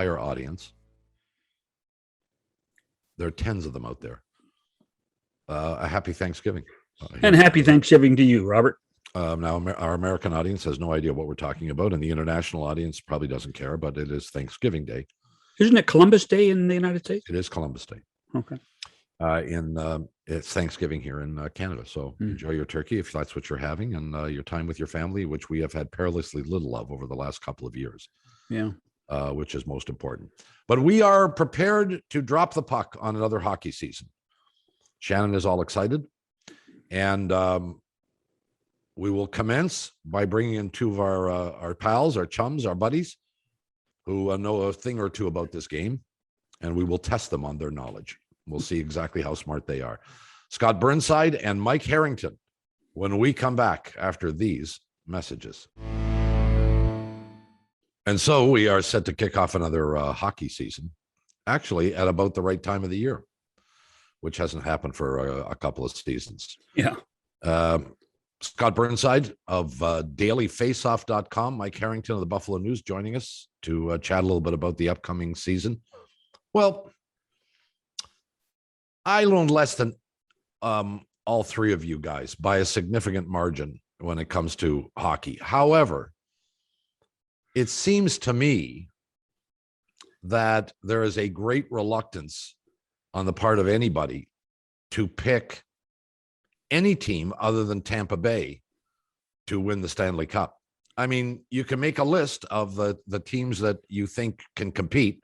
entire audience. There are tens of them out there. A happy Thanksgiving. And happy Thanksgiving to you, Robert. Now, our American audience has no idea what we're talking about, and the international audience probably doesn't care, but it is Thanksgiving Day. Isn't it Columbus Day in the United States? It is Columbus Day. Okay. It's Thanksgiving here in Canada. So enjoy your turkey if that's what you're having, and your time with your family, which we have had perilously little of over the last couple of years. Yeah. Which is most important. But we are prepared to drop the puck on another hockey season. Shannon is all excited. And we will commence by bringing in two of our pals, our chums, our buddies, who know a thing or two about this game. And we will test them on their knowledge. We'll see exactly how smart they are. Scott Burnside and Mike Harrington, when we come back after these messages. And so we are set to kick off another hockey season, actually at about the right time of the year, which hasn't happened for a couple of seasons. Yeah. Scott Burnside of Daily Face-off.com, Mike Harrington of the Buffalo News joining us to chat a little bit about the upcoming season. Well, I learned less than all three of you guys by a significant margin when it comes to hockey. However, it seems to me that there is a great reluctance on the part of anybody to pick any team other than Tampa Bay to win the Stanley Cup. I mean, you can make a list of the teams that you think can compete,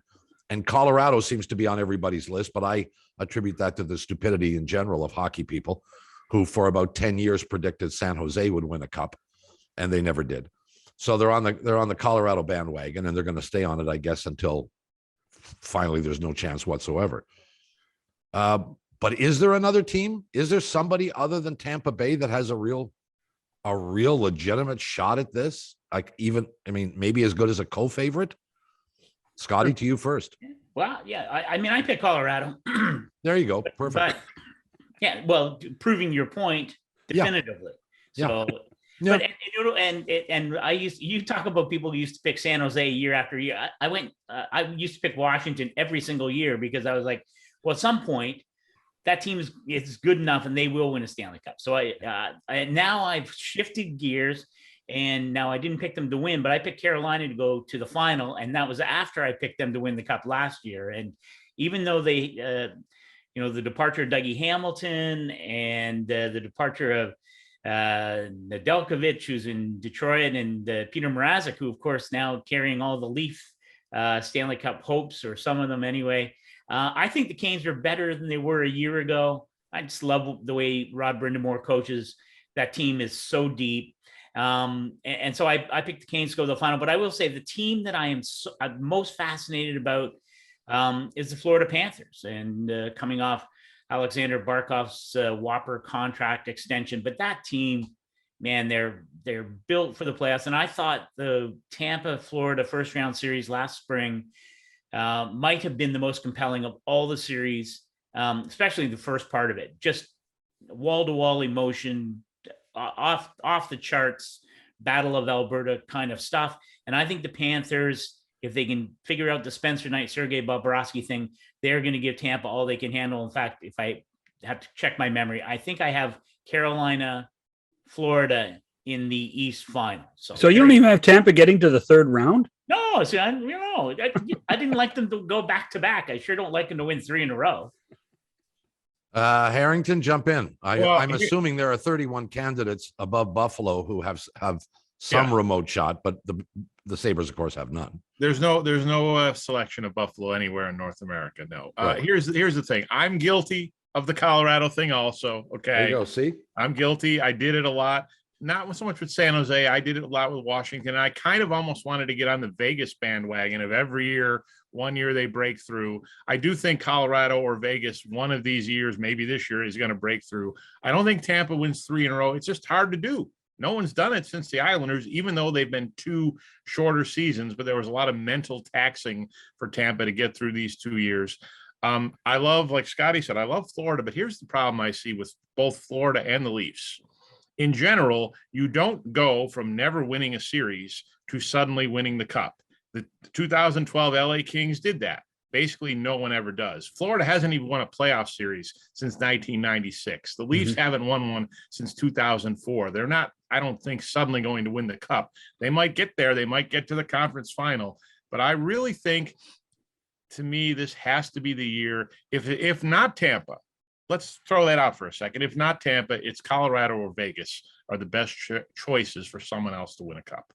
and Colorado seems to be on everybody's list, but I attribute that to the stupidity in general of hockey people who for about 10 years predicted San Jose would win a cup, and they never did. So they're on the Colorado bandwagon, and they're going to stay on it, I guess, until finally there's no chance whatsoever. But is there another team? Is there somebody other than Tampa Bay that has a real legitimate shot at this? Like maybe as good as a co-favorite? Scotty, to you first. Well, yeah, I picked Colorado. There you go. Perfect. But, yeah, well, proving your point definitively. Yeah. So, yeah. And you talk about people who used to pick San Jose year after year. I used to pick Washington every single year because I was like, well, at some point that team is good enough and they will win a Stanley Cup. So now I've shifted gears, and now I didn't pick them to win, but I picked Carolina to go to the final. And that was after I picked them to win the cup last year. And even though they, the departure of Dougie Hamilton and the departure of Nedeljkovic, who's in Detroit, and Peter Mrazek, who of course now carrying all the Leaf Stanley Cup hopes, or some of them anyway. I think the Canes are better than they were a year ago. I just love the way Rod Brindamore coaches. That team is so deep. And so I picked the Canes to go to the final. But I will say the team that I'm most fascinated about is the Florida Panthers, and coming off Alexander Barkov's whopper contract extension. But that team, man, they're built for the playoffs. And I thought the Tampa Florida first round series last spring might have been the most compelling of all the series, especially the first part of it. Just wall-to-wall emotion, off the charts, Battle of Alberta kind of stuff. And I think the Panthers, if they can figure out the Spencer Knight, Sergei Bobrovsky thing, they're going to give Tampa all they can handle. In fact, if I have to check my memory, I think I have Carolina, Florida in the East final. So you don't even have Tampa getting to the third round? No, see, I didn't like them to go back to back. I sure don't like them to win 3 in a row. Harrington, jump in. I'm assuming there are 31 candidates above Buffalo who have some remote shot, but the Sabres, of course, have none. There's no selection of Buffalo anywhere in North America. No. Right. Here's the thing. I'm guilty of the Colorado thing also. Okay. There you go. See, I'm guilty. I did it a lot. Not so much with San Jose. I did it a lot with Washington. I kind of almost wanted to get on the Vegas bandwagon of every year. One year they break through. I do think Colorado or Vegas, one of these years, maybe this year, is going to break through. I don't think Tampa wins 3 in a row. It's just hard to do. No one's done it since the Islanders, even though they've been 2 shorter seasons, but there was a lot of mental taxing for Tampa to get through these 2 years. I love, like Scotty said, I love Florida, but here's the problem I see with both Florida and the Leafs. In general, you don't go from never winning a series to suddenly winning the cup. The 2012 LA Kings did that. Basically, no one ever does. Florida hasn't even won a playoff series since 1996. The Leafs haven't won one since 2004. They're not, I don't think, suddenly going to win the cup. They might get there. They might get to the conference final. But I really think, to me, this has to be the year. If not Tampa, let's throw that out for a second. If not Tampa, it's Colorado or Vegas are the best choices for someone else to win a cup.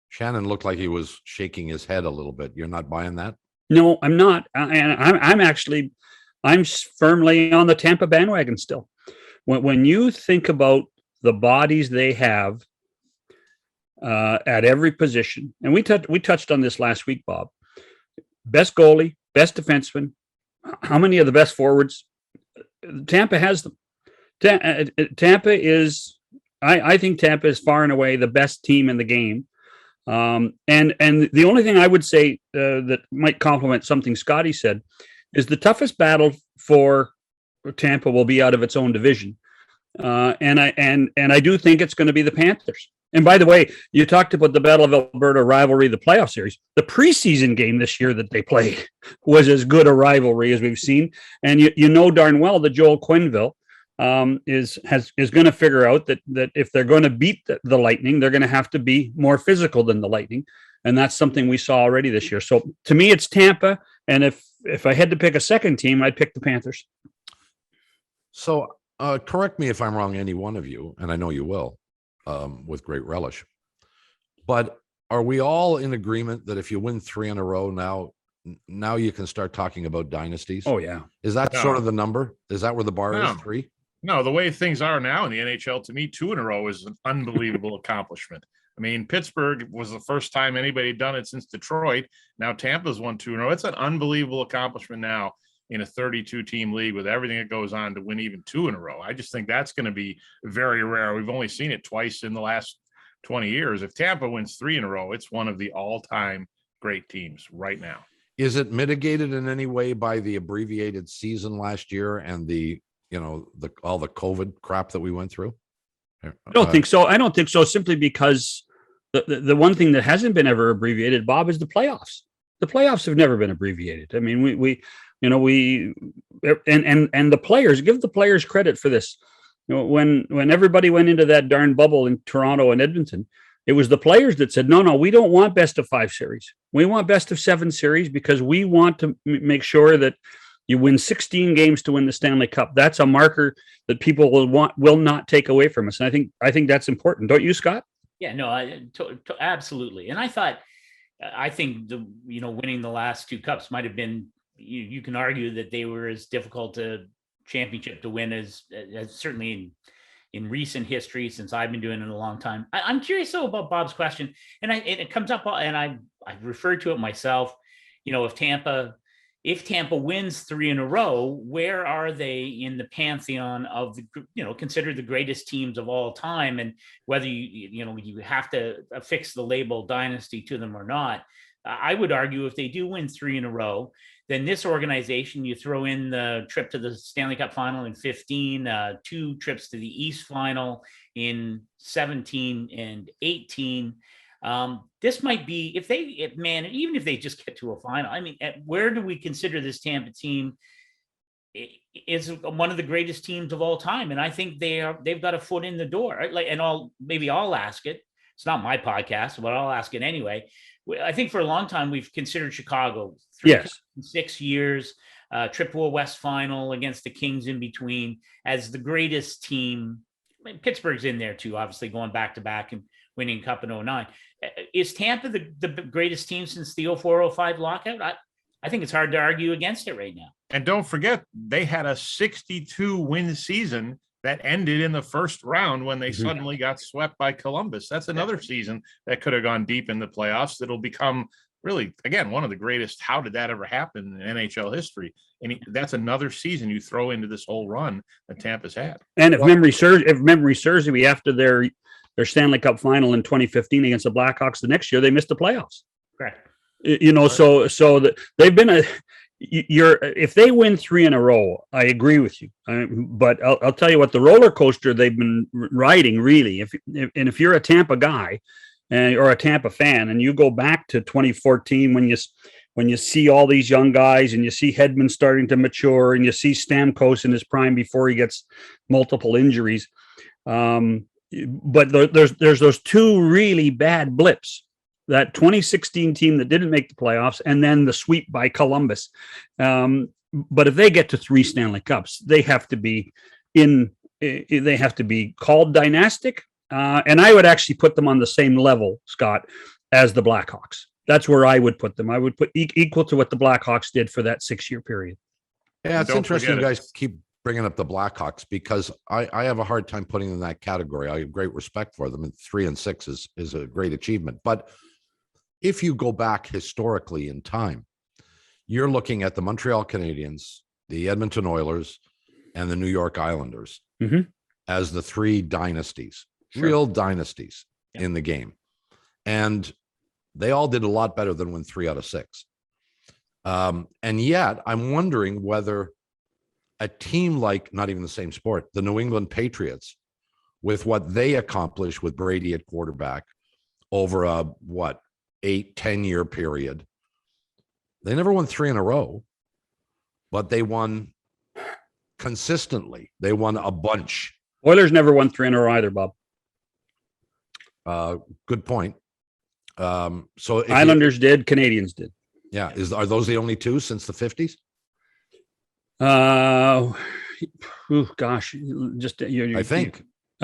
Shannon looked like he was shaking his head a little bit. You're not buying that? No, I'm not. And I'm firmly on the Tampa bandwagon still. When you think about the bodies they have at every position, and we touched on this last week, Bob. Best goalie, best defenseman, how many of the best forwards? Tampa has them. Tampa is, I think Tampa is far and away the best team in the game. And the only thing I would say that might complement something Scotty said is the toughest battle for Tampa will be out of its own division. And I do think it's going to be the Panthers. And by the way, you talked about the Battle of Alberta rivalry, the playoff series. The preseason game this year that they played was as good a rivalry as we've seen. And you know darn well that Joel Quenneville is going to figure out that if they're going to beat the Lightning, they're going to have to be more physical than the Lightning. And that's something we saw already this year. So to me, it's Tampa. And if I had to pick a second team, I'd pick the Panthers. So correct me if I'm wrong, any one of you, and I know you will, with great relish. But are we all in agreement that if you win 3 in a row now you can start talking about dynasties? Oh, yeah. Is that sort of the number? Is that where the bar is, 3? No, the way things are now in the NHL, to me, 2 in a row is an unbelievable accomplishment. I mean, Pittsburgh was the first time anybody had done it since Detroit. Now Tampa's won 2 in a row. It's an unbelievable accomplishment now in a 32-team league with everything that goes on to win even 2 in a row. I just think that's going to be very rare. We've only seen it twice in the last 20 years. If Tampa wins 3 in a row, it's one of the all-time great teams right now. Is it mitigated in any way by the abbreviated season last year and all the COVID crap that we went through? I don't think so. I don't think so, simply because the one thing that hasn't been ever abbreviated, Bob, is the playoffs. The playoffs have never been abbreviated. I mean, and the players, give the players credit for this. When everybody went into that darn bubble in Toronto and Edmonton, it was the players that said, no, we don't want best of 5 series. We want best of 7 series because we want to make sure that you win 16 games to win the Stanley Cup. That's a marker that people will not take away from us. And I think that's important. Don't you, Scott? Yeah, no, absolutely. And I think winning the last 2 cups might have been, you can argue that they were as difficult a championship to win as certainly in recent history, since I've been doing it a long time. I'm curious though about Bob's question, and it comes up, and I referred to it myself. If Tampa wins 3 in a row, where are they in the pantheon of the considered the greatest teams of all time? And whether you have to affix the label dynasty to them or not, I would argue if they do win 3 in a row, then this organization, you throw in the trip to the Stanley Cup final in 15, 2 trips to the East final in 17 and 18. This might be, even if they just get to a final, I mean, where do we consider this Tampa team is one of the greatest teams of all time? And I think they've got a foot in the door. I'll ask it. It's not my podcast, but I'll ask it anyway. I think for a long time, we've considered Chicago 6 years, trip to a West final against the Kings in between as the greatest team. I mean, Pittsburgh's in there too, obviously going back to back and winning Cup in 09. Is Tampa the greatest team since the 04-05 lockout? I think it's hard to argue against it right now. And don't forget, they had a 62-win season that ended in the first round when they suddenly got swept by Columbus. That's another season that could have gone deep in the playoffs. That'll become really, again, one of the greatest. How did that ever happen in NHL history? And that's another season you throw into this whole run that Tampa's had. And if memory serves me, after their Stanley Cup final in 2015 against the Blackhawks, the next year they missed the playoffs. Correct. So they've been if they win 3 in a row, I agree with you. But I'll tell you what, the roller coaster they've been riding, really, if you're a Tampa guy, or a Tampa fan, and you go back to 2014 when you see all these young guys and you see Hedman starting to mature and you see Stamkos in his prime before he gets multiple injuries. But there's those two really bad blips, that 2016 team that didn't make the playoffs and then the sweep by Columbus. But if they get to 3 Stanley Cups, they have to be called dynastic. And I would actually put them on the same level, Scott, as the Blackhawks. That's where I would put them. I would put equal to what the Blackhawks did for that 6-year period. Yeah, it's interesting you guys keep bringing up the Blackhawks, because I have a hard time putting them in that category. I have great respect for them, and 3 and 6 is a great achievement. But if you go back historically in time, you're looking at the Montreal Canadiens, the Edmonton Oilers, and the New York Islanders as the 3 dynasties, real dynasties in the game. And they all did a lot better than win 3 out of 6. And yet I'm wondering whether a team like, not even the same sport, the New England Patriots, with what they accomplished with Brady at quarterback over a 8-10 year period, they never won 3 in a row, but they won consistently. They won a bunch. Oilers never won 3 in a row either, Bob. Good point. So Islanders did, Canadians did. Yeah. Are those the only 2 since the 50s? I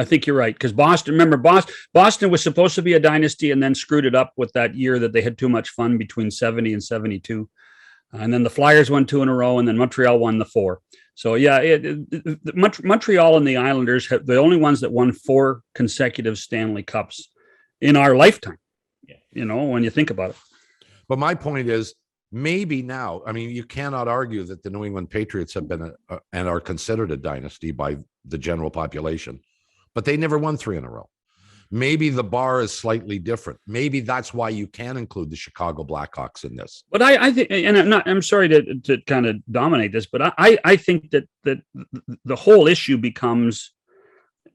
think you're right. Because Boston was supposed to be a dynasty and then screwed it up with that year that they had too much fun between 70 and 72. And then the Flyers won 2 in a row, and then Montreal won the 4. So yeah, Montreal and the Islanders have the only ones that won 4 consecutive Stanley Cups in our lifetime. You know, when you think about it. But my point is, maybe now, I mean, you cannot argue that the New England Patriots have been and are considered a dynasty by the general population, but they never won 3 in a row. Maybe the bar is slightly different. Maybe that's why you can include the Chicago Blackhawks in this. But I think, and I'm sorry to kind of dominate this, but I think that the whole issue becomes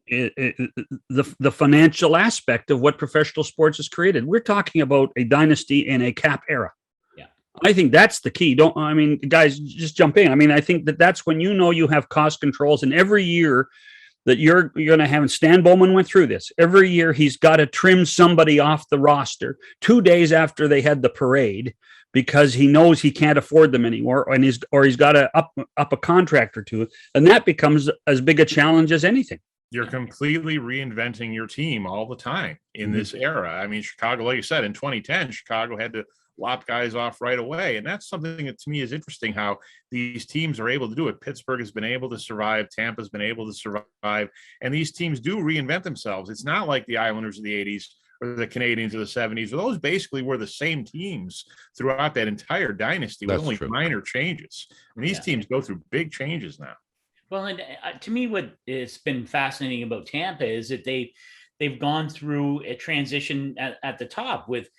the financial aspect of what professional sports has created. We're talking about a dynasty in a cap era. Yeah, I think that's the key. Guys, just jump in. I mean, I think that's when you have cost controls, and every year that you're going to have, and Stan Bowman went through this. Every year he's got to trim somebody off the roster 2 days after they had the parade, because he knows he can't afford them anymore, and he's got to up a contract or 2, and that becomes as big a challenge as anything. You're completely reinventing your team all the time in this era. I mean, Chicago, like you said, in 2010, Chicago had to lop guys off right away. And that's something that to me is interesting, how these teams are able to do it. Pittsburgh has been able to survive. Tampa's been able to survive. And these teams do reinvent themselves. It's not like the Islanders of the 80s or the Canadians of the 70s. Those basically were the same teams throughout that entire dynasty with only minor changes. And these teams go through big changes now. Well, and to me, what has been fascinating about Tampa is that they've gone through a transition at the top with,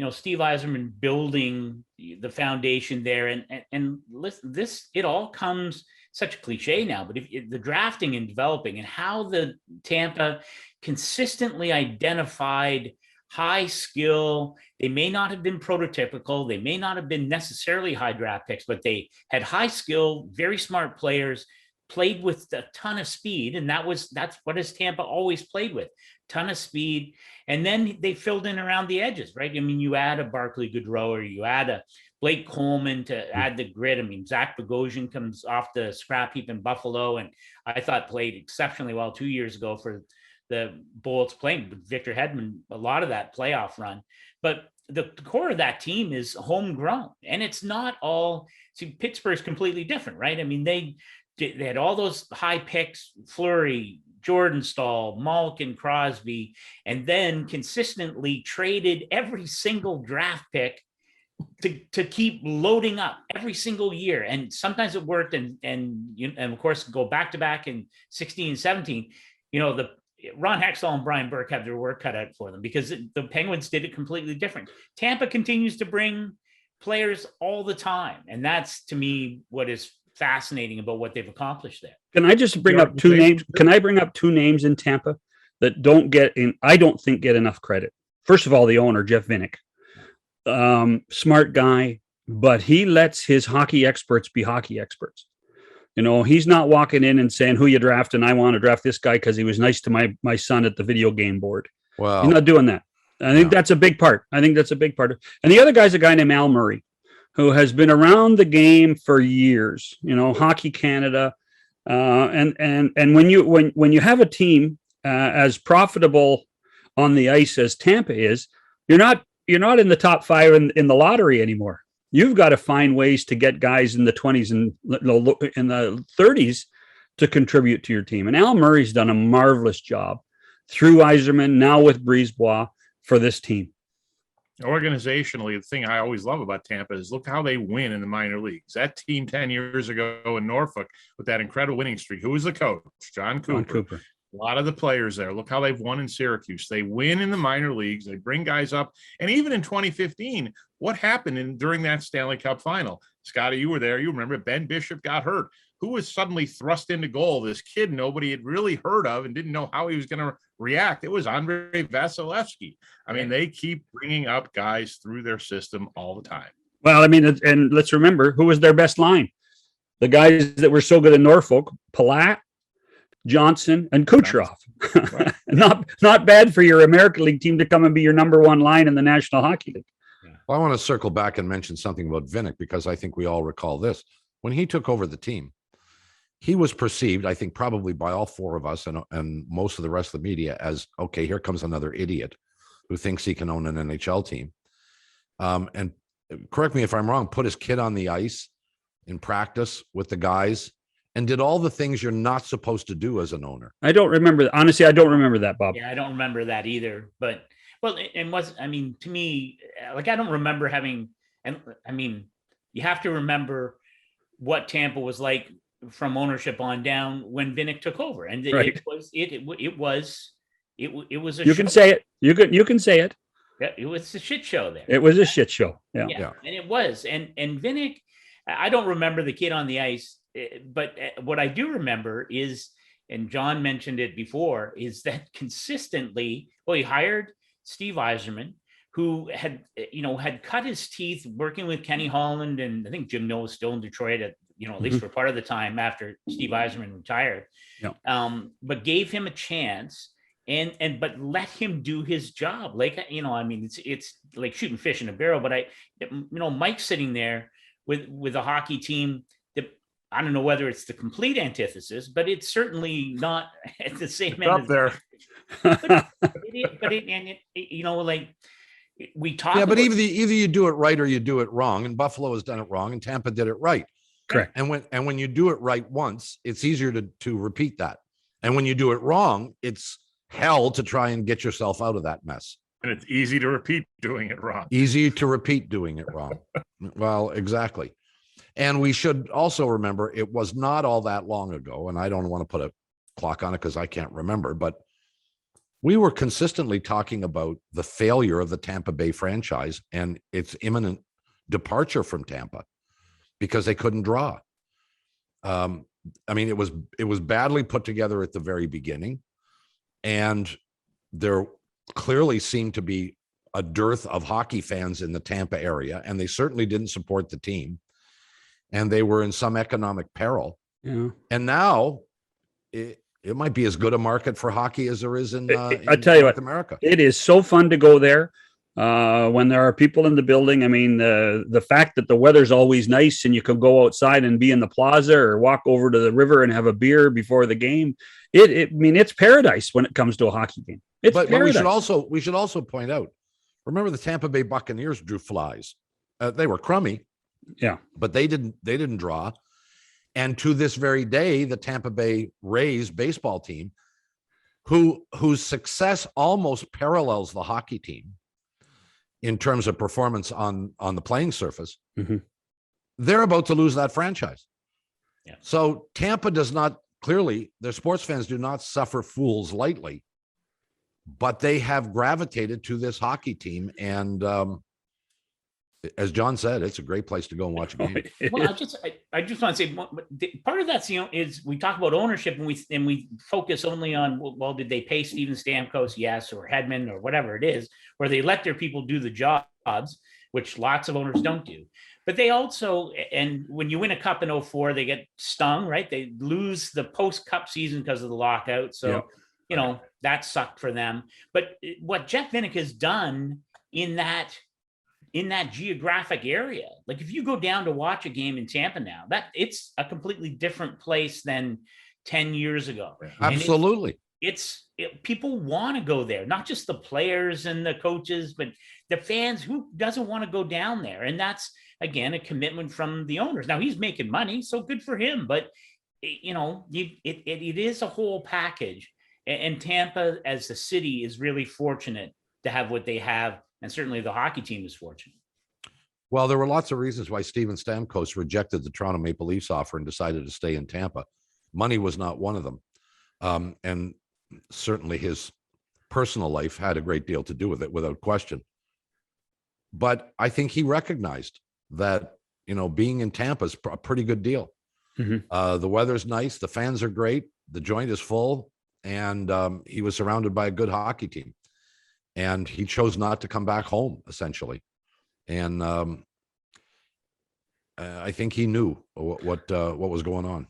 Steve Yzerman building the foundation there, and listen, it all comes, such a cliche now, but if the drafting and developing and how the Tampa consistently identified high skill. They may not have been prototypical. They may not have been necessarily high draft picks, but they had high skill, very smart players, played with a ton of speed. And that's what has Tampa always played with, ton of speed. And then they filled in around the edges, right? I mean, you add a Barclay Goodrow, or you add a Blake Coleman to add the grit. I mean, Zach Bogosian comes off the scrap heap in Buffalo, and I thought played exceptionally well 2 years ago for the Bolts, playing with Victor Hedman, a lot of that playoff run. But the core of that team is homegrown, and it's not all. See, Pittsburgh's completely different, right? I mean, they had all those high picks, Fleury, Jordan Stahl, Malkin, Crosby, and then consistently traded every single draft pick to keep loading up every single year. And sometimes it worked, and of course go back to back in 16 and 17. The Ron Hextall and Brian Burke have their work cut out for them, because the Penguins did it completely different. Tampa continues to bring players all the time, and that's, to me, what is fascinating about what they've accomplished there. Can I just bring up two names? Can I bring up two names in Tampa that I don't think get enough credit? First of all, the owner, Jeff Vinik, smart guy, but he lets his hockey experts be hockey experts. You know, he's not walking in and saying who you draft, and I want to draft this guy because he was nice to my son at the video game board. Well, He's not doing that. I think that's a big part. And the other guy's a guy named Al Murray, who has been around the game for years. You know, Hockey Canada, and when you have a team as profitable on the ice as Tampa is, you're not in the top 5 in the lottery anymore. You've got to find ways to get guys in the 20s and in the 30s to contribute to your team. And Al Murray's done a marvelous job through Yzerman, now with Brisebois, for this team. Organizationally, the thing I always love about Tampa is look how they win in the minor leagues. That team 10 years ago in Norfolk with that incredible winning streak. Who was the coach? John Cooper. A lot of the players there. Look how they've won in Syracuse. They win in the minor leagues. They bring guys up. And even in 2015, what happened during that Stanley Cup final? Scotty, you were there. You remember Ben Bishop got hurt. Who was suddenly thrust into goal? This kid nobody had really heard of and didn't know how he was going to react. It was Andrei Vasilevsky. I mean, they keep bringing up guys through their system all the time. Well, I mean, and let's remember, who was their best line? The guys that were so good in Norfolk, Palat, Johnson, and Kucherov. Right. Not bad for your American League team to come and be your number 1 line in the National Hockey League. Well, I want to circle back and mention something about Vinik, because I think we all recall this. When he took over the team, he was perceived, I think, probably by all 4 of us and most of the rest of the media as, okay, here comes another idiot who thinks he can own an NHL team. And correct me if I'm wrong, put his kid on the ice in practice with the guys and did all the things you're not supposed to do as an owner. I don't remember. Honestly, I don't remember that, Bob. Yeah, I don't remember that either. But, well, I mean, to me, like, I don't remember having, and I mean, you have to remember what Tampa was like from ownership on down when Vinik took over. And right. it was a you show. Can say it. You can say it. Yeah, it was a shit show there. It was a shit show. Yeah. And it was. And Vinik, I don't remember the kid on the ice, but what I do remember is, and John mentioned it before, is that consistently, he hired Steve Yzerman, who had cut his teeth working with Kenny Holland, and I think Jim Noah was still in Detroit at least for part of the time after Steve Yzerman retired. Yeah. But gave him a chance but let him do his job. Like, I mean, it's like shooting fish in a barrel, but Mike's sitting there with a hockey team that I don't know whether it's the complete antithesis, but it's certainly not at the same end Up there. Like we talk. Yeah, but either you do it right or you do it wrong, and Buffalo has done it wrong, and Tampa did it right. Correct. And when you do it right once, it's easier to repeat that. And when you do it wrong, it's hell to try and get yourself out of that mess. And it's easy to repeat doing it wrong. Easy to repeat doing it wrong. Well, exactly. And we should also remember it was not all that long ago, and I don't want to put a clock on it because I can't remember, but we were consistently talking about the failure of the Tampa Bay franchise and its imminent departure from Tampa because they couldn't draw. I mean, it was badly put together at the very beginning, and there clearly seemed to be a dearth of hockey fans in the Tampa area, and they certainly didn't support the team, and they were in some economic peril. Yeah. And now it might be as good a market for hockey as there is in I tell you North what, America. It is so fun to go there when there are people in the building. I mean, the fact that the weather's always nice and you can go outside and be in the plaza or walk over to the river and have a beer before the game. I mean, it's paradise when it comes to a hockey game. But we should also point out, remember the Tampa Bay Buccaneers drew flies. They were crummy. Yeah. But they didn't draw. And to this very day, the Tampa Bay Rays baseball team, whose success almost parallels the hockey team in terms of performance on the playing surface, they're about to lose that franchise. Yeah. So Tampa does not, clearly, their sports fans do not suffer fools lightly, but they have gravitated to this hockey team, and As John said, it's a great place to go and watch a game. Well, I just want to say part of that's, is we talk about ownership and we focus only on, well, did they pay Steven Stamkos? Yes, or Hedman or whatever it is, where they let their people do the jobs, which lots of owners don't do. But they also, and when you win a cup in 2004, they get stung, right? They lose the post-cup season because of the lockout. So, that sucked for them. But what Jeff Vinik has done in that geographic area, like if you go down to watch a game in Tampa now, that it's a completely different place than 10 years ago. Absolutely. People want to go there, not just the players and the coaches, but the fans. Who doesn't want to go down there? And that's, again, a commitment from the owners. Now he's making money, so good for him, but it is a whole package. And Tampa as the city is really fortunate to have what they have. And certainly the hockey team is fortunate. Well, there were lots of reasons why Steven Stamkos rejected the Toronto Maple Leafs offer and decided to stay in Tampa. Money was not one of them. And certainly his personal life had a great deal to do with it, without question. But I think he recognized that, being in Tampa is a pretty good deal. Mm-hmm. The weather's nice. The fans are great. The joint is full. And he was surrounded by a good hockey team. And he chose not to come back home, essentially. And I think he knew what was going on.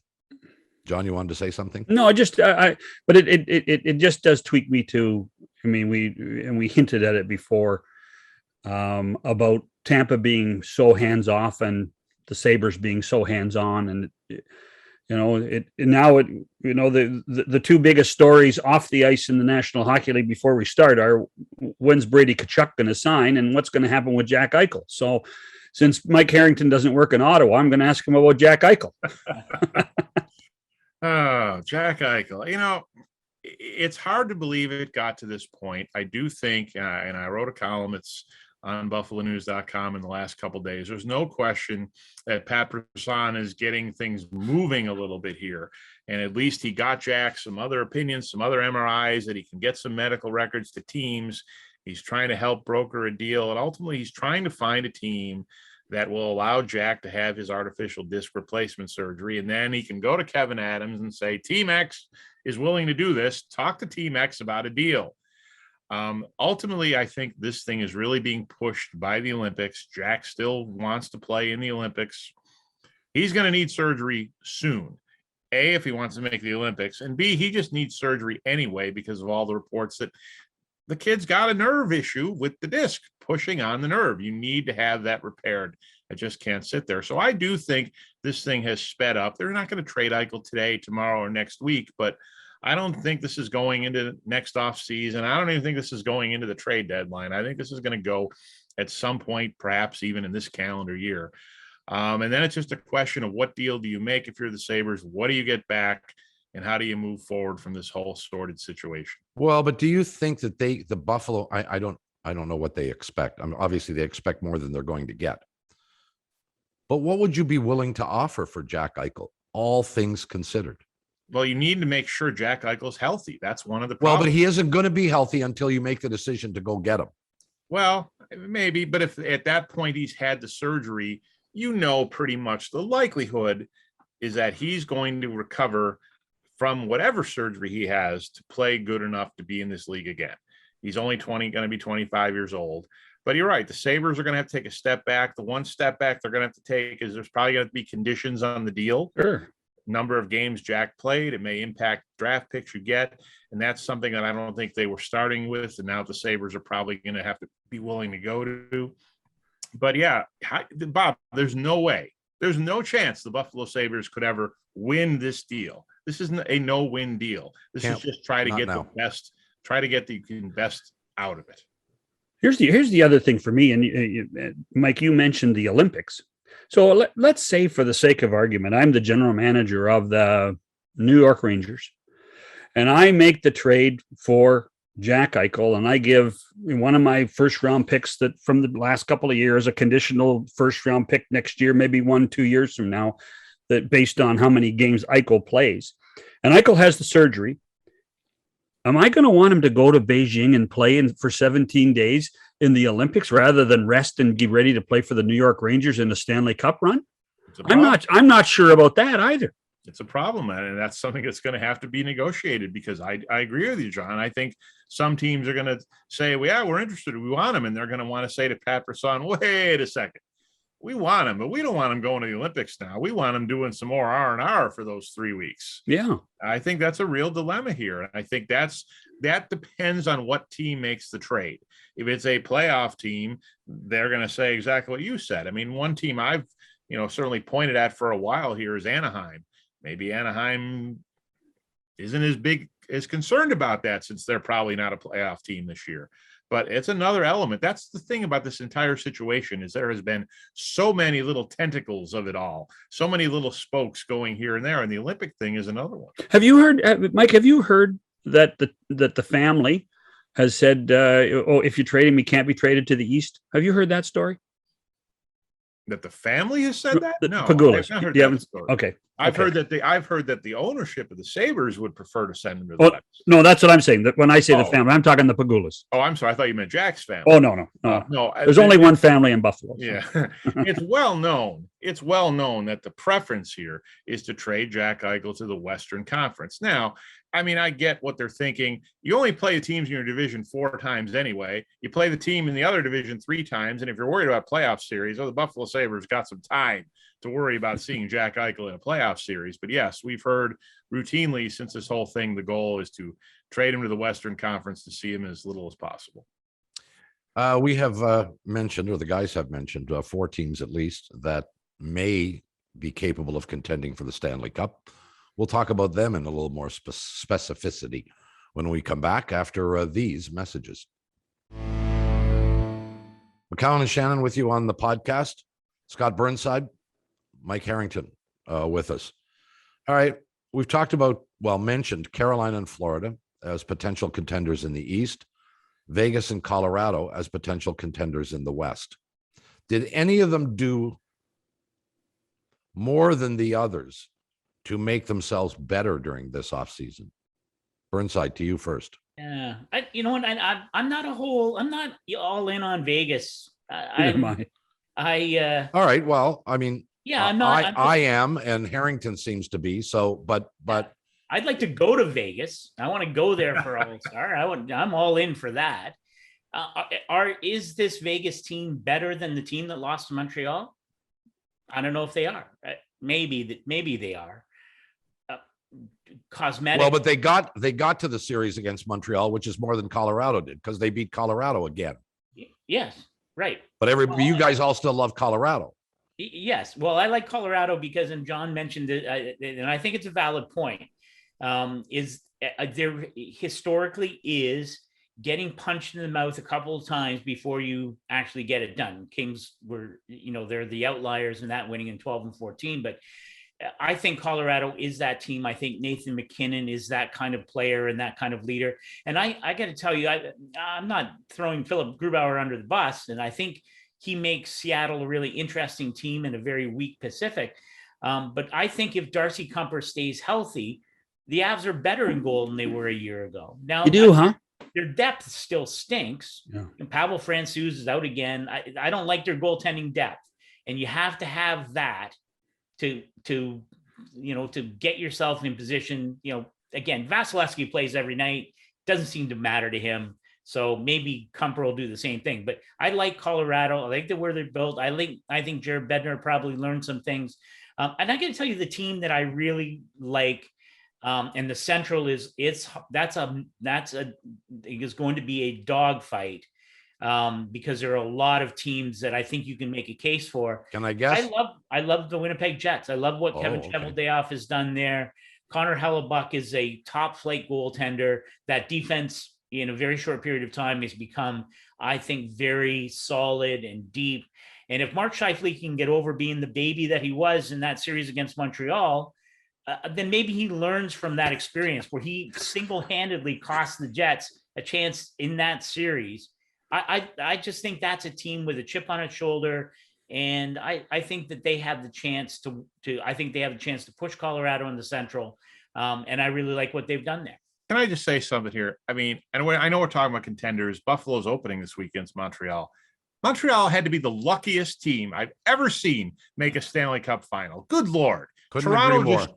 John, you wanted to say something? No, but it just does tweak me too. I mean, we hinted at it before about Tampa being so hands off and the Sabres being so hands on, and the two biggest stories off the ice in the National Hockey League before we start are when's Brady Tkachuk going to sign and what's going to happen with Jack Eichel. So since Mike Harrington doesn't work in Ottawa, I'm going to ask him about Jack Eichel. Oh, Jack Eichel. It's hard to believe it got to this point. I do think, and I wrote a column, it's on buffalonews.com in the last couple of days. There's no question that Pat Brisson is getting things moving a little bit here. And at least he got Jack some other opinions, some other MRIs, that he can get some medical records to teams. He's trying to help broker a deal. And ultimately, he's trying to find a team that will allow Jack to have his artificial disc replacement surgery. And then he can go to Kevin Adams and say, Team X is willing to do this. Talk to Team X about a deal. Ultimately, I think this thing is really being pushed by the Olympics. Jack still wants to play in the Olympics. He's going to need surgery soon. A, if he wants to make the Olympics, and B, he just needs surgery anyway because of all the reports that the kid's got a nerve issue with the disc pushing on the nerve. You need to have that repaired. It just can't sit there. So I do think this thing has sped up. They're not going to trade Eichel today, tomorrow, or next week, but I don't think this is going into next off season. I don't even think this is going into the trade deadline. I think this is going to go at some point, perhaps even in this calendar year. And then it's just a question of what deal do you make if you're the Sabres? What do you get back? And how do you move forward from this whole sordid situation? Well, but do you think that the Buffalo, I don't know what they expect. I mean, obviously they expect more than they're going to get. But what would you be willing to offer for Jack Eichel, all things considered? Well, you need to make sure Jack Eichel's healthy. That's one of the problems. Well, but he isn't going to be healthy until you make the decision to go get him. Well, maybe, but if at that point he's had the surgery, pretty much the likelihood is that he's going to recover from whatever surgery he has to play good enough to be in this league again. He's only going to be 25 years old. But you're right. The Sabres are going to have to take a step back. The one step back they're going to have to take is there's probably going to be conditions on the deal. Sure. Number of games Jack played. It may impact draft picks you get. And that's something that I don't think they were starting with. And now the Sabres are probably going to have to be willing to go to. But yeah, Bob, there's no way. There's no chance the Buffalo Sabres could ever win this deal. This isn't a no-win deal. This is just try to get the best out of it. Here's the other thing for me. And Mike, you mentioned the Olympics. So let's say, for the sake of argument, I'm the general manager of the New York Rangers, and I make the trade for Jack Eichel, and I give one of my first round picks that from the last couple of years, a conditional first round pick next year, maybe 1-2 years from now, that based on how many games Eichel plays. And Eichel has the surgery. am I going to want him to go to Beijing and play for 17 days in the Olympics rather than rest and get ready to play for the New York Rangers in the Stanley Cup run? I'm not sure about that either. It's a problem, and that's something that's going to have to be negotiated, because I agree with you, John. I think some teams are going to say, well, yeah, we're interested. We want him. And they're going to want to say to Pat Brisson, wait a second. We want him, but we don't want him going to the Olympics now. We want him doing some more R&R for those 3 weeks. Yeah. I think that's a real dilemma here. I think that depends on what team makes the trade. If it's a playoff team, they're going to say exactly what you said. I mean, one team I've, certainly pointed at for a while here is Anaheim. Maybe Anaheim isn't as concerned about that, since they're probably not a playoff team this year. But it's another element. That's the thing about this entire situation, is there has been so many little tentacles of it all, so many little spokes going here and there. And the Olympic thing is another one. Have you heard, Mike, have you heard that the family has said, if you trade him, he can't be traded to the East? Have you heard that story? That the family has said that? No, Pagulas. I've not heard You that haven't- story. Okay. I've heard that the ownership of the Sabres would prefer to send him to the Oh, West. no, that's what I'm saying. That when I say the Oh. family, I'm talking the Pagulas. Oh, I'm sorry. I thought you meant Jack's family. Oh, no. No, There's only one family in Buffalo. So. Yeah, it's well known. It's well known that the preference here is to trade Jack Eichel to the Western Conference. Now, I mean, I get what they're thinking. You only play the teams in your division 4 times anyway. You play the team in the other division 3 times. And if you're worried about playoff series, the Buffalo Sabres got some time to worry about seeing Jack Eichel in a playoff series. But yes, we've heard routinely since this whole thing, the goal is to trade him to the Western Conference to see him as little as possible. We have mentioned, or the guys have mentioned, 4 teams at least that may be capable of contending for the Stanley Cup. We'll talk about them in a little more specificity when we come back after these messages. McCown and Shannon with you on the podcast. Scott Burnside, Mike Harrington with us. All right. We've talked about, mentioned Carolina and Florida as potential contenders in the East, Vegas and Colorado as potential contenders in the West. Did any of them do more than the others to make themselves better during this offseason? Burnside, to you first. Yeah, you know what? I'm not all in on Vegas. Never mind. All right. Well, I mean, yeah, I'm not. I am, and Harrington seems to be. So, but I'd like to go to Vegas. I want to go there for All-Star. I'm all in for that. Is this Vegas team better than the team that lost to Montreal? I don't know if they are. Maybe they are. Cosmetic. Well, but they got to the series against Montreal, which is more than Colorado did, because they beat Colorado again. Yes, right. But you guys all still love Colorado. Yes. Well, I like Colorado because, and John mentioned it, and I think it's a valid point, is there historically is getting punched in the mouth a couple of times before you actually get it done. Kings were, they're the outliers in that, winning in 12 and 14, but I think Colorado is that team. I think Nathan McKinnon is that kind of player and that kind of leader. And I got to tell you, I'm not throwing Philip Grubauer under the bus, and I think he makes Seattle a really interesting team in a very weak Pacific. But I think if Darcy Kuemper stays healthy, the Avs are better in goal than they were a year ago. Now, You do, huh? Their depth still stinks. Yeah. And Pavel Francouz is out again. I don't like their goaltending depth, and you have to have that to get yourself in position. Again, Vasilevsky plays every night. Doesn't seem to matter to him. So maybe Kuemper will do the same thing. But I like Colorado. I like the where they're built. I think Jared Bednar probably learned some things. And I got to tell you, the team that I really like, and the Central is going to be a dogfight, because there are a lot of teams that I think you can make a case for. Can I guess? I love the Winnipeg Jets. I love what Kevin Cheveldayoff has done there. Connor Hellebuck is a top flight goaltender. That defense in a very short period of time has become, I think, very solid and deep. And if Mark Scheifele can get over being the baby that he was in that series against Montreal, then maybe he learns from that experience where he single-handedly cost the Jets a chance in that series. I just think that's a team with a chip on its shoulder, and I think that they have the chance to push Colorado in the Central, and I really like what they've done there. Can I just say something here? I mean, and I know we're talking about contenders. Buffalo's opening this week against Montreal. Montreal had to be the luckiest team I've ever seen make a Stanley Cup final. Good Lord. Couldn't Toronto agree more.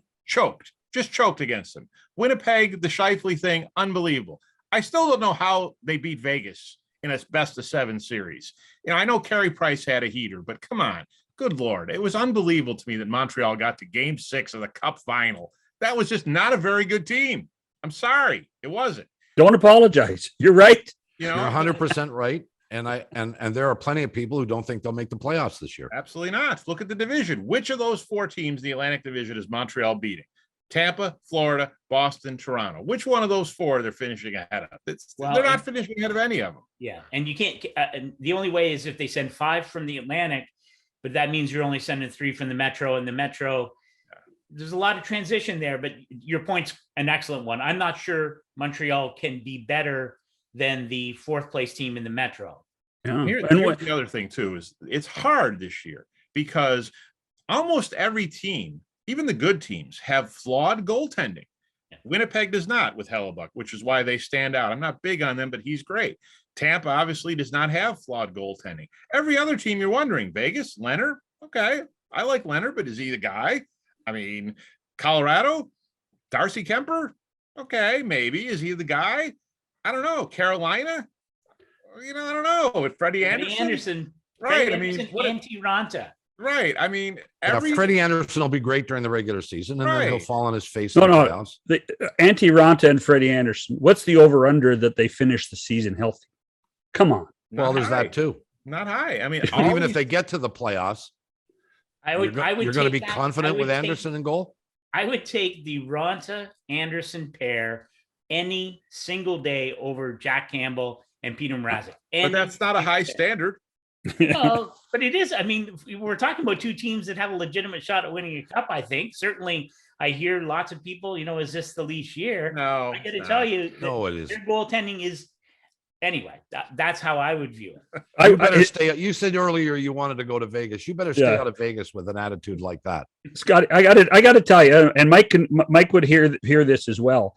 just choked against them. Winnipeg, the Scheifele thing, unbelievable. I still don't know how they beat Vegas in a best-of-7 series. You know, I know Carey Price had a heater, but come on. Good Lord. It was unbelievable to me that Montreal got to game 6 of the Cup final. That was just not a very good team. I'm sorry. It wasn't. Don't apologize. You're right. You know, You're 100% right. And there are plenty of people who don't think they'll make the playoffs this year. absolutely not. Look at the division. Which of those 4 teams in the Atlantic Division is Montreal beating? Tampa, Florida, Boston, Toronto. Which one of those 4 they're finishing ahead of? They're not finishing ahead of any of them. Yeah, and you can't. And the only way is if they send 5 from the Atlantic, but that means you're only sending 3 from the Metro, and the Metro. There's a lot of transition there, but your point's an excellent one. I'm not sure Montreal can be better than the 4th place team in the Metro. Yeah. Here's the other thing too, is it's hard this year because almost every team, even the good teams, have flawed goaltending. Winnipeg does not with Hellebuck, which is why they stand out. I'm not big on them, but he's great. Tampa obviously does not have flawed goaltending. Every other team, you're wondering, Vegas, Leonard, okay, I like Leonard, but is he the guy? I mean, Colorado, Darcy Kemper, okay, maybe. Is he the guy? I don't know. Carolina, I don't know. With Freddie Anderson, right? Freddie Anderson, anti-Ranta. Right. I mean, Freddie Anderson will be great during the regular season, and then he'll fall on his face. No. The Antti-Ranta and Freddie Anderson. What's the over/under that they finish the season healthy? Come on. Well, there's that too. Not high. I mean, even if they get to the playoffs, You're going to be confident with Anderson in goal. I would take the Ranta Anderson pair any single day over Jack Campbell and Peter Mrazek. But that's not a high standard. Well, but it is. I mean, we're talking about 2 teams that have a legitimate shot at winning a cup, I think. Certainly, I hear lots of people, is this the Leafs year? No. I got to tell you, no, it is. Their goaltending is. Anyway, that's how I would view it. You better stay. You said earlier you wanted to go to Vegas. You better stay out of Vegas with an attitude like that. Scott, I got to tell you, and Mike would hear this as well.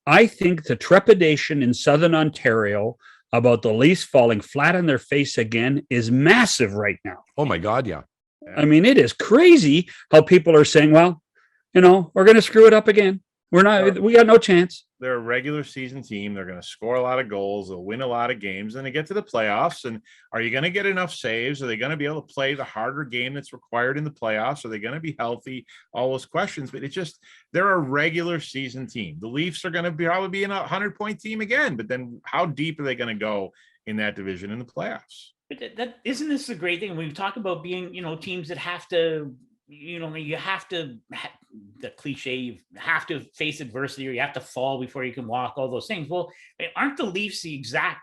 I think the trepidation in Southern Ontario about the Leafs falling flat on their face again is massive right now. Oh my God, yeah. I mean, it is crazy how people are saying, well, we're going to screw it up again. We got no chance. They're a regular season team. They're going to score a lot of goals. They'll win a lot of games. And they get to the playoffs. And are you going to get enough saves? Are they going to be able to play the harder game that's required in the playoffs? Are they going to be healthy? All those questions. But they're a regular season team. The Leafs are going to probably be in a 100-point team again. But then how deep are they going to go in that division in the playoffs? But that isn't this the great thing? We talk about being, teams that have to, you have to, the cliche, you have to face adversity or you have to fall before you can walk, all those things. Well, aren't the Leafs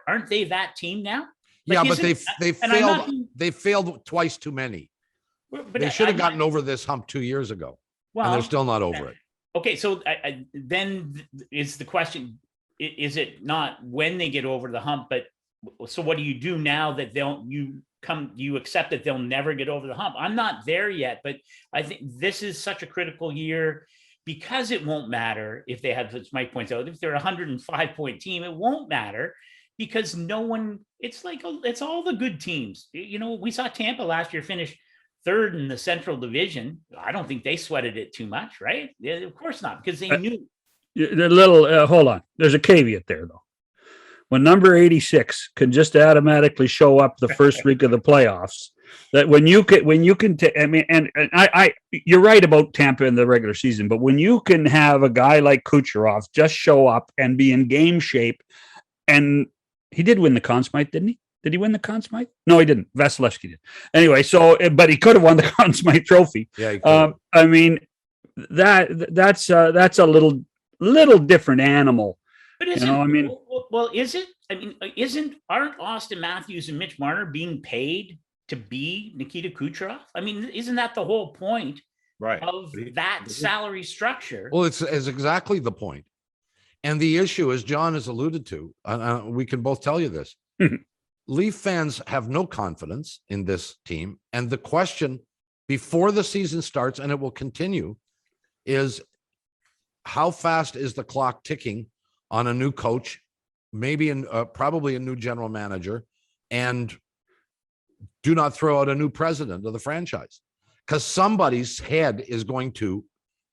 aren't they that team now? Yeah, but they failed twice too many. But they should have gotten over this hump 2 years ago. Well, and they're still not over it. Okay, so then is the question, is it not when they get over the hump, but so what do you do now that you accept that they'll never get over the hump? I'm not there yet, but I think this is such a critical year because it won't matter if they have, as Mike points out, if they're a 105-point team, it won't matter because it's all the good teams. We saw Tampa last year finish 3rd in the Central Division. I don't think they sweated it too much, right? Yeah, of course not, because they knew. Hold on. There's a caveat there, though. When number 86 can just automatically show up the first week of the playoffs, that when you can, you're right about Tampa in the regular season, but when you can have a guy like Kucherov just show up and be in game shape, and he did win the Conn Smythe, didn't he? Did he win the Conn Smythe? No, he didn't. Vasilevsky did. Anyway, but he could have won the Conn Smythe trophy. Yeah. I mean, that's a little different animal. But is it? I mean, aren't Austin Matthews and Mitch Marner being paid to be Nikita Kucherov? I mean, isn't that the whole point of that salary structure? Well, it's exactly the point. And the issue, as John has alluded to, we can both tell you this. Leaf fans have no confidence in this team. And the question before the season starts, and it will continue, is how fast is the clock ticking on a new coach, maybe probably a new general manager, and do not throw out a new president of the franchise, because somebody's head is going to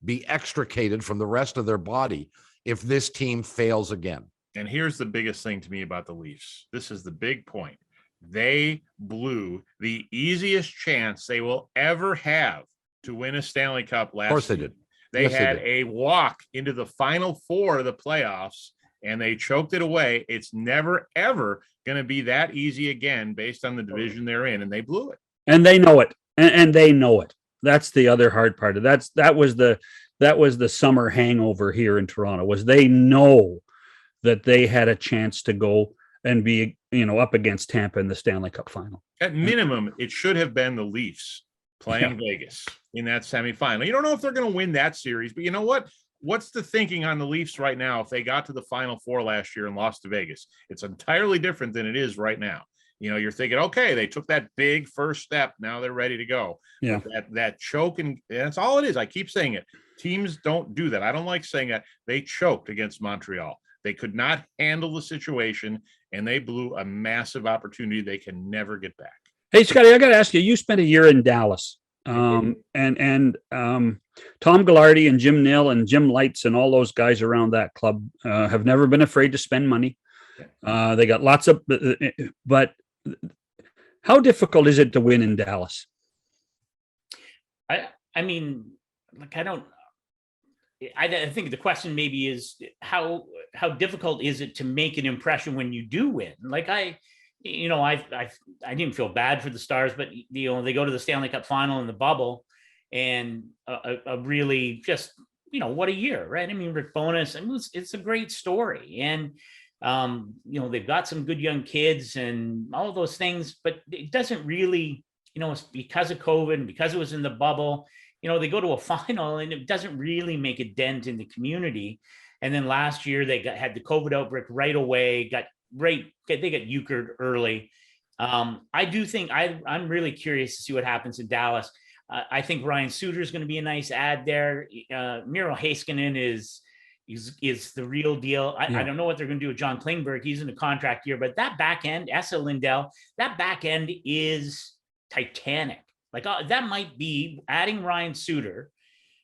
be extricated from the rest of their body if this team fails again. And here's the biggest thing to me about the Leafs. This is the big point. They blew the easiest chance they will ever have to win a Stanley Cup last year. Of course they did. They Yes, they had did. a walk into the final four of the playoffs, and they choked it away. It's never, ever going to be that easy again based on the division they're in, and they blew it. And they know it. And they know it. That's the other hard part of that was the summer hangover here in Toronto, was they know that they had a chance to go and be, up against Tampa in the Stanley Cup final. At minimum, it should have been the Leafs playing Vegas in that semifinal. You don't know if they're going to win that series, but you know what? What's the thinking on the Leafs right now if they got to the Final Four last year and lost to Vegas? It's entirely different than it is right now. You're thinking, okay, they took that big first step. Now they're ready to go. Yeah. But that choke, and that's all it is. I keep saying it. Teams don't do that. I don't like saying that. They choked against Montreal. They could not handle the situation, and they blew a massive opportunity they can never get back. Hey, Scotty, I got to ask you, you spent a year in Dallas. And Tom Ghilardi and Jim Nill and Jim Lights and all those guys around that club have never been afraid to spend money. They got lots of, but how difficult is it to win in Dallas? I think the question maybe is how difficult is it to make an impression when you do win? I didn't feel bad for the Stars, but they go to the Stanley Cup final in the bubble, and a really just what a year, right? I mean, Rick Bowness, it's a great story, and they've got some good young kids and all of those things, but it doesn't really, it's because of COVID and because it was in the bubble. They go to a final and it doesn't really make a dent in the community. And then last year they had the COVID outbreak right away. They got euchred early. I do think I'm really curious to see what happens in Dallas. I think Ryan Suter is going to be a nice add there. Miro Heiskanen is the real deal. I don't know what they're going to do with John Klingberg. He's in a contract year, but that back end, Esa Lindell, that back end is titanic. That might be adding Ryan Suter.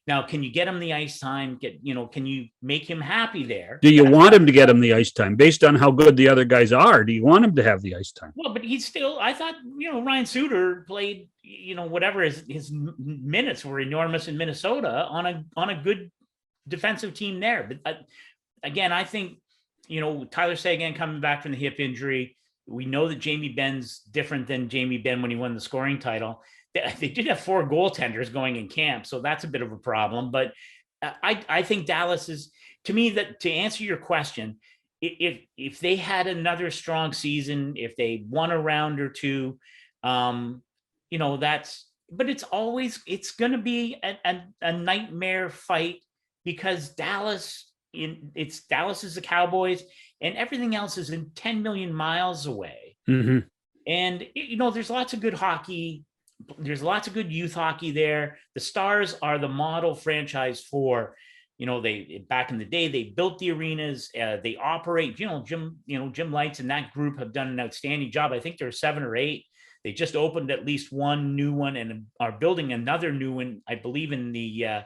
Now, can you get him the ice time? Can you make him happy there? Do you want him to get him the ice time based on how good the other guys are? Do you want him to have the ice time? Well, but I thought, Ryan Suter played, whatever his minutes were enormous in Minnesota on a good defensive team there. But again, I think, Tyler Seguin coming back from the hip injury. We know that Jamie Benn's different than Jamie Benn when he won the scoring title. They did have 4 goaltenders going in camp, so that's a bit of a problem. But I think Dallas is, to me, that to answer your question, if they had another strong season, if they won a round or two, that's. But it's going to be a nightmare fight, because Dallas is the Cowboys, and everything else is in 10 million miles away. Mm-hmm. And there's lots of good hockey. There's lots of good youth hockey there. The Stars are the model franchise for, they back in the day, they built the arenas, they operate, Jim Lights and that group have done an outstanding job. I think there are 7 or 8. They just opened at least one new one and are building another new one, I believe, in the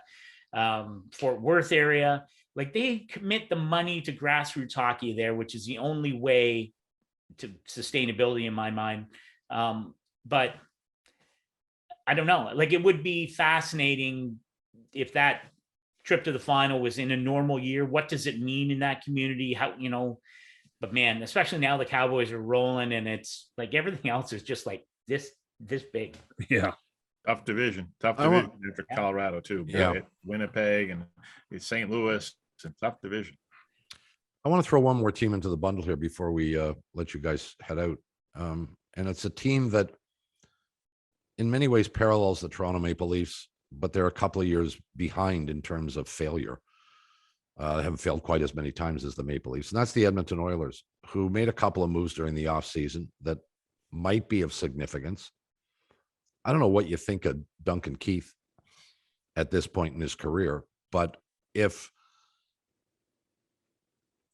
Fort Worth area. They commit the money to grassroots hockey there, which is the only way to sustainability in my mind. But I don't know. It would be fascinating if that trip to the final was in a normal year. What does it mean in that community? How, but man, especially now the Cowboys are rolling, and it's everything else is just this big. Yeah. Tough division after Colorado too. Yeah. Winnipeg and St. Louis. It's a tough division. I want to throw one more team into the bundle here before we let you guys head out. And it's a team that in many ways parallels the Toronto Maple Leafs, but they're a couple of years behind in terms of failure. They haven't failed quite as many times as the Maple Leafs. And that's the Edmonton Oilers, who made a couple of moves during the offseason that might be of significance. I don't know what you think of Duncan Keith at this point in his career, but if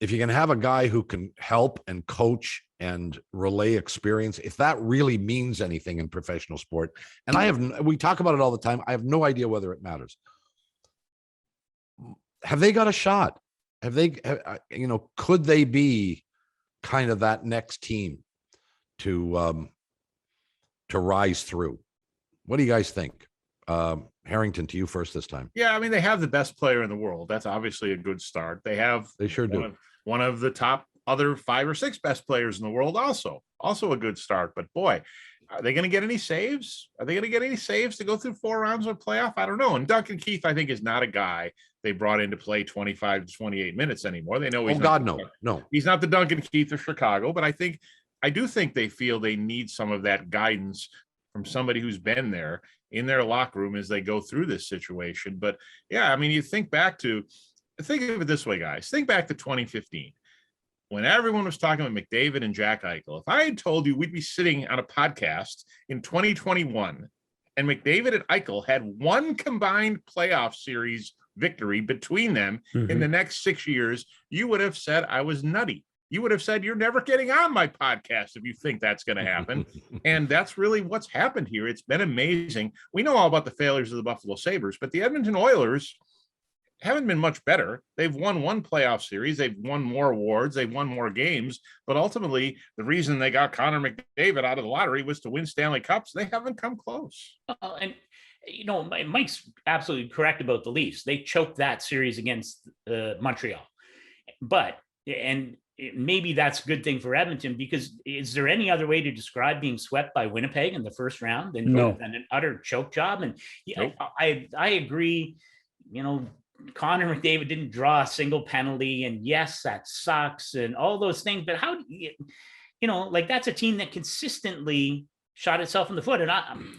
if you can have a guy who can help and coach and relay experience, if that really means anything in professional sport, and we talk about it all the time, I have no idea whether it matters. Have they got a shot? Have they, could they be kind of that next team to rise through? What do you guys think? Harrington, to you first this time. Yeah, I mean, they have the best player in the world. That's obviously a good start. They sure do. One of the top other 5 or 6 best players in the world, also a good start. But boy, are they going to get any saves? Are they going to get any saves to go through 4 rounds of playoff? I don't know. And Duncan Keith, I think, is not a guy they brought in to play 25 to 28 minutes anymore. They know he's no. He's not the Duncan Keith of Chicago, but I do think they feel they need some of that guidance from somebody who's been there in their locker room as they go through this situation. But yeah, I mean, you think of it this way, guys. Think back to 2015 when everyone was talking about McDavid and Jack Eichel. If I had told you we'd be sitting on a podcast in 2021 and McDavid and Eichel had one combined playoff series victory between them in the next 6 years, you would have said I was nutty. You would have said, you're never getting on my podcast if you think that's going to happen. And that's really what's happened here. It's been amazing. We know all about the failures of the Buffalo Sabres, but the Edmonton Oilers haven't been much better. They've won one playoff series. They've won more awards. They've won more games. But ultimately, the reason they got Connor McDavid out of the lottery was to win Stanley Cups. They haven't come close. And Mike's absolutely correct about the Leafs. They choked that series against Montreal. But maybe that's a good thing for Edmonton, because is there any other way to describe being swept by Winnipeg in the first round than an utter choke job? And nope. I agree. Connor McDavid didn't draw a single penalty, and yes, that sucks and all those things. But how, that's a team that consistently shot itself in the foot. And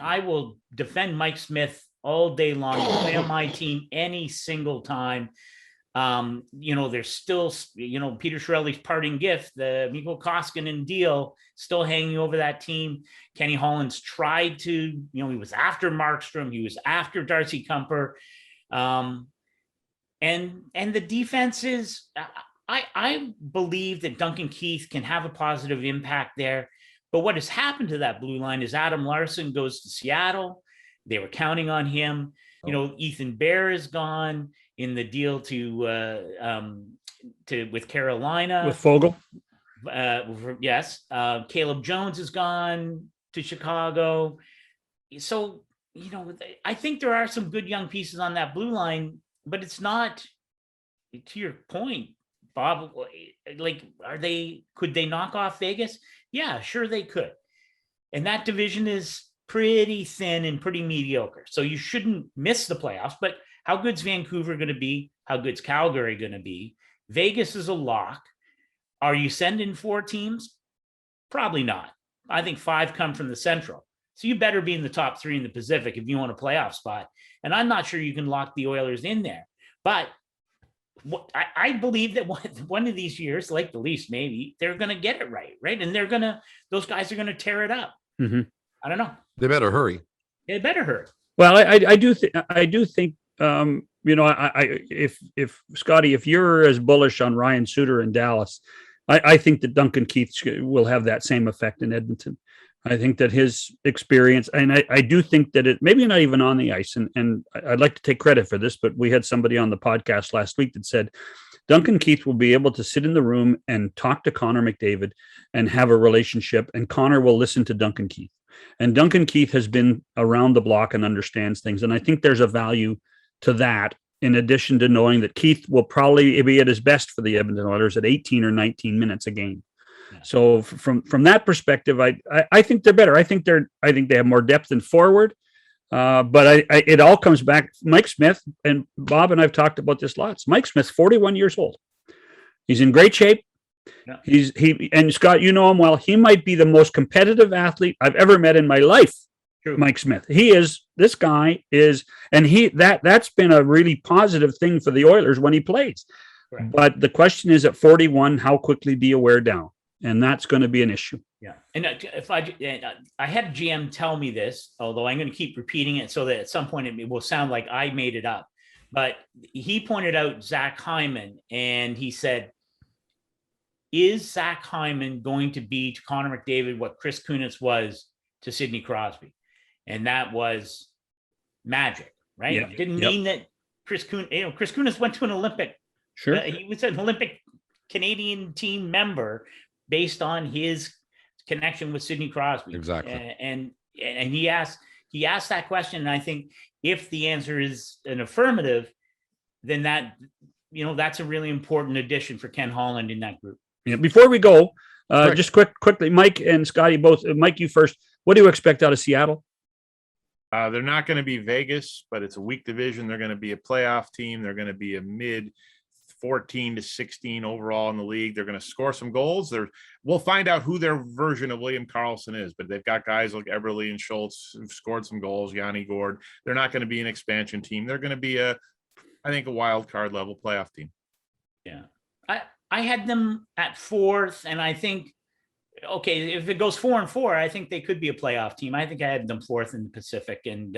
I will defend Mike Smith all day long. Play on my team any single time. There's still, Peter Chiarelli's parting gift, the Mikko Koskinen deal, still hanging over that team. Kenny Holland's tried to, he was after Markstrom, he was after Darcy Kumper. And the defense is, I believe that Duncan Keith can have a positive impact there. But what has happened to that blue line is Adam Larson goes to Seattle. They were counting on him. Ethan Bear is gone in the deal with Carolina. With Fogle? Yes. Caleb Jones is gone to Chicago. So, I think there are some good young pieces on that blue line, but it's not, to your point, Bob, could they knock off Vegas? Yeah, sure they could. And that division is pretty thin and pretty mediocre. So you shouldn't miss the playoffs. But how good's Vancouver going to be? How good's Calgary going to be? Vegas is a lock. Are you sending 4 teams? Probably not. I think 5 come from the Central. So you better be in the top 3 in the Pacific if you want a playoff spot. And I'm not sure you can lock the Oilers in there. But I believe that one of these years, like the Leafs, maybe they're going to get it right? And those guys are going to tear it up. Mm-hmm. I don't know. They better hurry. They better hurry. Well, I do think if Scotty, if you're as bullish on Ryan Suter in Dallas, I think that Duncan Keith will have that same effect in Edmonton. I think that his experience, and I do think that it maybe not even on the ice, and I'd like to take credit for this, but we had somebody on the podcast last week that said Duncan Keith will be able to sit in the room and talk to Connor McDavid and have a relationship, and Connor will listen to Duncan Keith. And Duncan Keith has been around the block and understands things. And I think there's a value to that, in addition to knowing that Keith will probably be at his best for the Edmonton Oilers at 18 or 19 minutes a game. Yeah. So from that perspective, I think they're better. I think they have more depth in forward. But it all comes back. Mike Smith, and Bob and I've talked about this lots. Mike Smith, 41 years old. He's in great shape. Yeah. And Scott, you know him well. He might be the most competitive athlete I've ever met in my life. True. Mike Smith. This guy is, and that's been a really positive thing for the Oilers when he plays. Right. But the question is, at 41, how quickly do you wear down? And that's going to be an issue. Yeah. And if I had a GM tell me this, although I'm going to keep repeating it so that at some point it will sound like I made it up. But he pointed out Zach Hyman, and he said, is Zach Hyman going to be to Connor McDavid what Chris Kunitz was to Sidney Crosby? And that was magic, right? Yeah. Didn't mean that Chris Kunitz went to an Olympic. Sure. He was an Olympic Canadian team member based on his connection with Sidney Crosby. Exactly. And he asked that question. And I think if the answer is an affirmative, then that's a really important addition for Ken Holland in that group. Yeah. Before we go, just quickly, Mike and Scotty both. Mike, you first. What do you expect out of Seattle? They're not going to be Vegas, but it's a weak division. They're going to be a playoff team. They're going to be a mid 14 to 16 overall in the league. They're going to score some goals. We'll find out who their version of William Karlsson is, but they've got guys like Eberle and Schultz who've scored some goals, Yanni Gord. They're not going to be an expansion team. They're going to be I think a wild card level playoff team. Yeah. I had them at fourth, and I think, okay, if it goes 4-4, I think they could be a playoff team. I think I had them fourth in the Pacific, and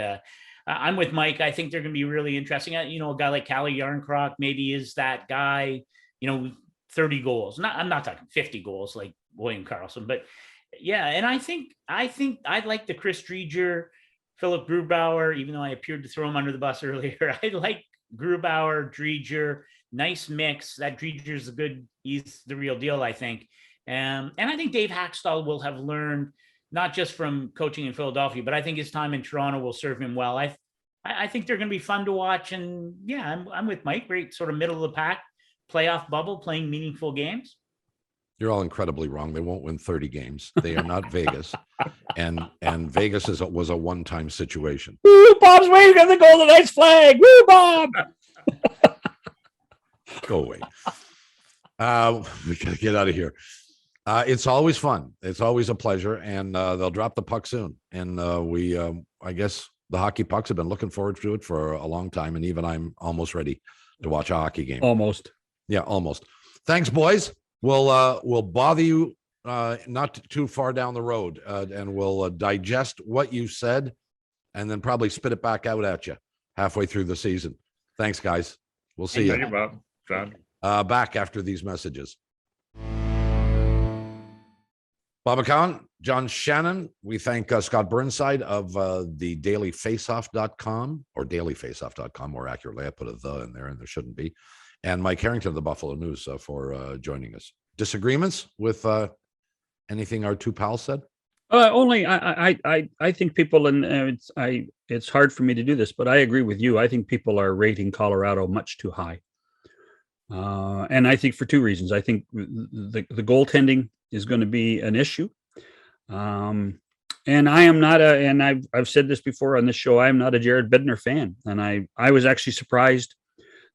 I'm with Mike. I think they're going to be really interesting. A guy like Kalle Yarncroc maybe is that guy, 30 goals. I'm not talking 50 goals like William Karlsson, but yeah. And I think I like the Chris Driedger, Philip Grubauer, even though I appeared to throw him under the bus earlier. I like Grubauer, Driedger, nice mix. That Driedger's he's the real deal, I think. And I think Dave Hackstall will have learned not just from coaching in Philadelphia, but I think his time in Toronto will serve him well. I think they're going to be fun to watch. And yeah, I'm with Mike. Great sort of middle of the pack playoff bubble, playing meaningful games. You're all incredibly wrong. They won't win 30 games. They are not Vegas. And Vegas was a one-time situation. Woo, Bob's waving at the Golden Knights flag. Woo, Bob. Go away. We gotta get out of here. It's always fun. It's always a pleasure, and they'll drop the puck soon. And I guess the hockey pucks have been looking forward to it for a long time, and even I'm almost ready to watch a hockey game. Almost. Yeah, almost. Thanks, boys. We'll bother you not too far down the road, and we'll digest what you said, and then probably spit it back out at you halfway through the season. Thanks, guys. We'll see you. Thank you, Bob. John. Back after these messages. Bob McCown, John Shannon. We thank Scott Burnside of the Daily Face-off.com or dailyfaceoff.com, more accurately. I put a "the" in there, and there shouldn't be. And Mike Harrington of the Buffalo News for joining us. Disagreements with anything our two pals said? Only I think people, and it's hard for me to do this, but I agree with you. I think people are rating Colorado much too high. And I think for two reasons. I think the goaltending is going to be an issue. And I am not and I've said this before on this show, I am not a Jared Bednar fan. And I was actually surprised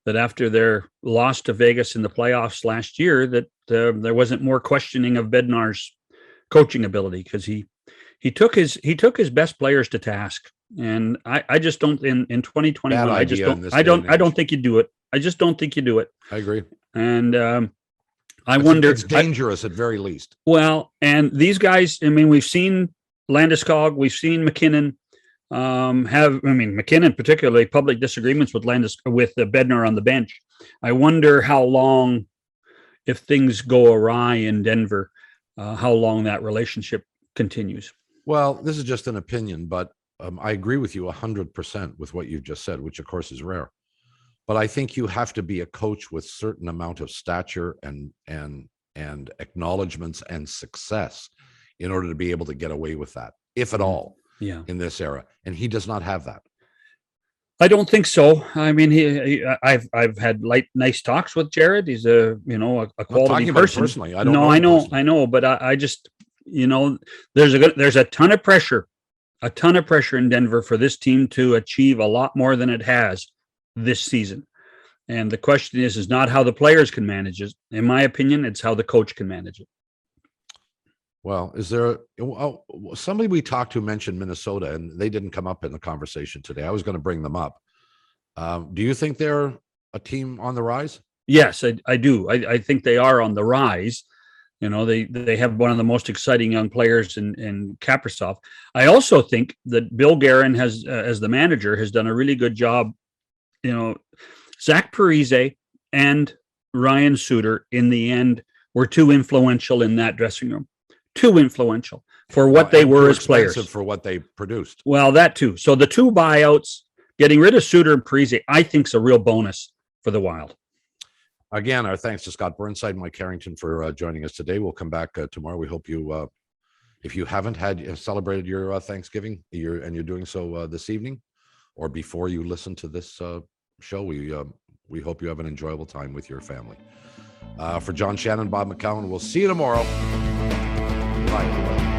that after their loss to Vegas in the playoffs last year, that there wasn't more questioning of Bednar's coaching ability, because he took his best players to task. And I just don't in 2021, I don't think you do it. I just don't think you do it. I agree. And I wonder, it's dangerous at very least. Well, and these guys, I mean, we've seen Landeskog, we've seen McKinnon McKinnon particularly public disagreements with Bednar on the bench. I wonder how long, if things go awry in Denver, how long that relationship continues. Well, this is just an opinion, but I agree with you 100% with what you've just said, which of course is rare. But I think you have to be a coach with certain amount of stature and acknowledgments and success in order to be able to get away with that, if at all, in this era. And he does not have that. I don't think so. I mean, I've had nice talks with Jared. He's a quality person. Personally, I know, but I just, there's a ton of pressure in Denver for this team to achieve a lot more than it has this season. And the question is not how the players can manage it. In my opinion, it's how the coach can manage it. Well, is there somebody we talked to mentioned Minnesota, and they didn't come up in the conversation today. I was going to bring them up. Do you think they're a team on the rise? Yes, I do. I think they are on the rise. They have one of the most exciting young players in Kaprizov. I also think that Bill Guerin has, as the manager, has done a really good job. Zach Parise and Ryan Suter, in the end, were too influential in that dressing room. Too influential for what they And were too as players. expensive for what they produced. Well, that too. So the 2 buyouts, getting rid of Suter and Parise, I think is a real bonus for the Wild. Again, our thanks to Scott Burnside and Mike Harrington for joining us today. We'll come back tomorrow. We hope you, if you haven't celebrated your Thanksgiving, and you're doing so this evening, or before you listen to this show, we hope you have an enjoyable time with your family. For John Shannon, Bob McCown, we'll see you tomorrow. Bye, everybody.